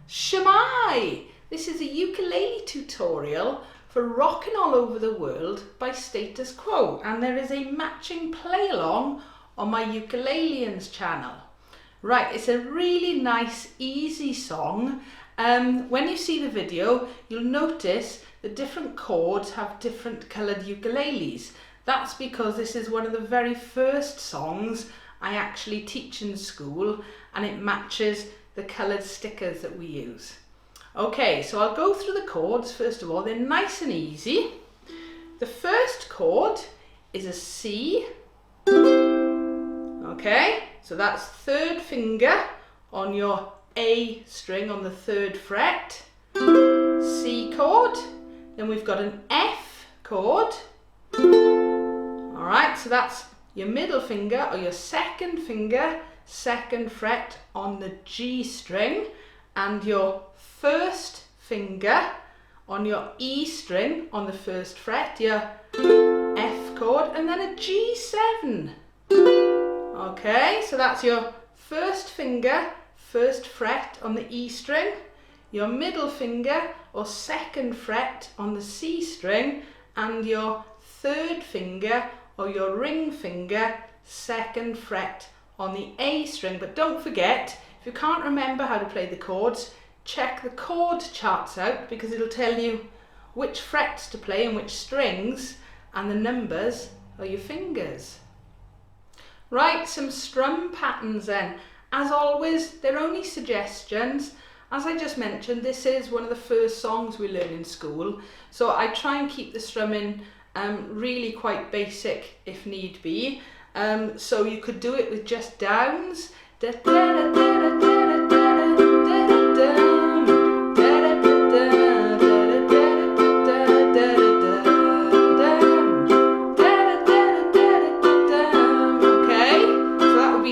Shemai! This is a ukulele tutorial for Rockin' All Over the World by Status Quo, and there is a matching play along on my Ukuleleans channel. Right, it's a really nice, easy song. When you see the video, you'll notice the different chords have different coloured ukuleles. That's because this is one of the very first songs I actually teach in school, and it matches the coloured stickers that we use. Okay, so I'll go through the chords first of all. They're nice and easy. The first chord is a C. Okay, so that's third finger on your A string on the third fret. C chord. Then we've got an F chord. Alright, so that's your middle finger or your second finger, second fret on the G string, and your first finger on your E string on the first fret, your F chord, and then a G7. Okay, so that's your first finger, first fret on the E string, your middle finger or second fret on the C string, and your third finger or your ring finger, second fret on the A string. But don't forget, if you can't remember how to play the chords, check the chord charts out, because it'll tell you which frets to play and which strings, and the numbers are your fingers. Right, some strum patterns then. As always, they're only suggestions. As I just mentioned, this is one of the first songs we learn in school, so I try and keep the strumming really quite basic if need be. So you could do it with just downs.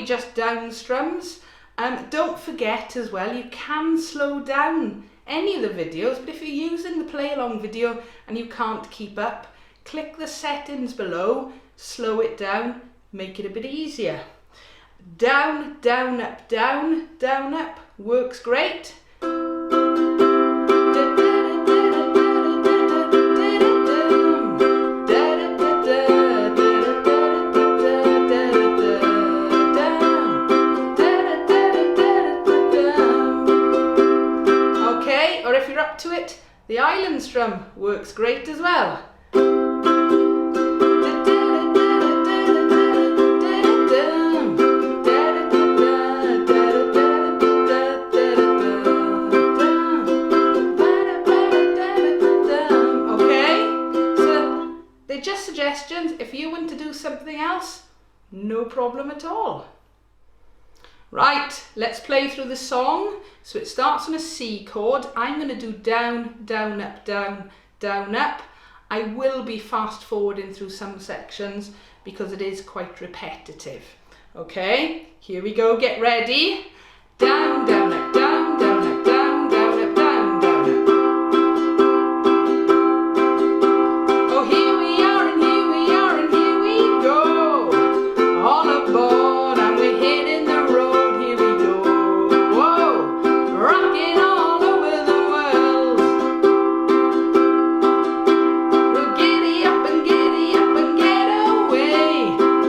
Just down strums. Don't forget as well, you can slow down any of the videos, but if you're using the play along video and you can't keep up, click the settings below, slow it down, make it a bit easier. Down, down, up, down, down, up works great. Or if you're up to it, the island strum works great as well. Okay, so they're just suggestions. If you want to do something else, no problem at all. Right, let's play through the song. So it starts on a C chord. I'm going to do down, down, up, down, down, up. I will be fast forwarding through some sections because it is quite repetitive. Okay, here we go, get ready. Down, down, up, down, down, up, down, down, up, down, down, up. Oh, here we are and here we are and here we go. All aboard and we're hitting the road. Rockin' all over the world. We'll giddy up and get away.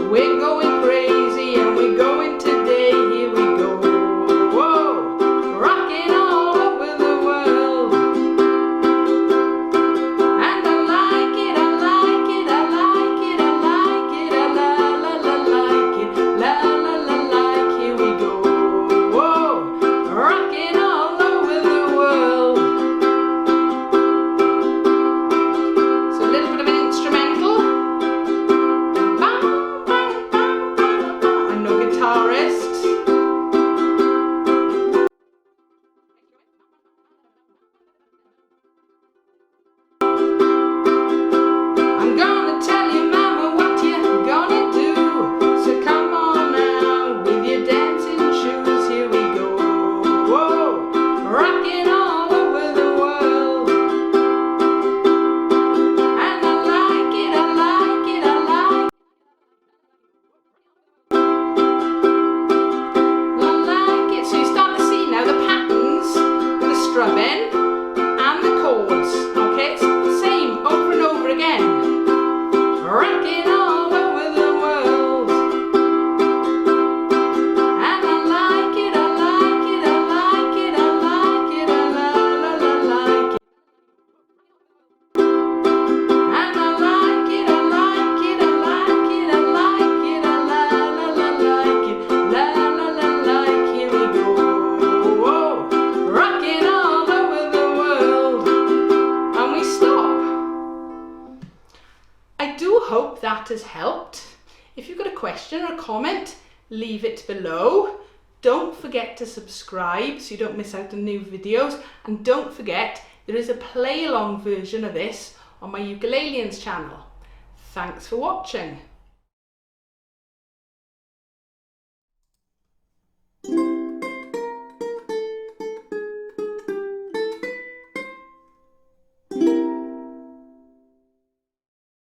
We're going crazy and we're going today. Here we go. Whoa, strumming and the chords. Okay, it's the same over and over again. Rockin' all over the world. And I like it, I like it, I like it, I like it, I like it. And I like it, I like it, I like it, I like it, I like it, like. Here we go. Whoa. Rockin' all over the world. And we stop. I do hope that has helped. If you've got a question or a comment, leave it below. Don't forget to subscribe so you don't miss out on new videos. And don't forget, there is a play along version of this on my Ukuleleans channel. Thanks for watching.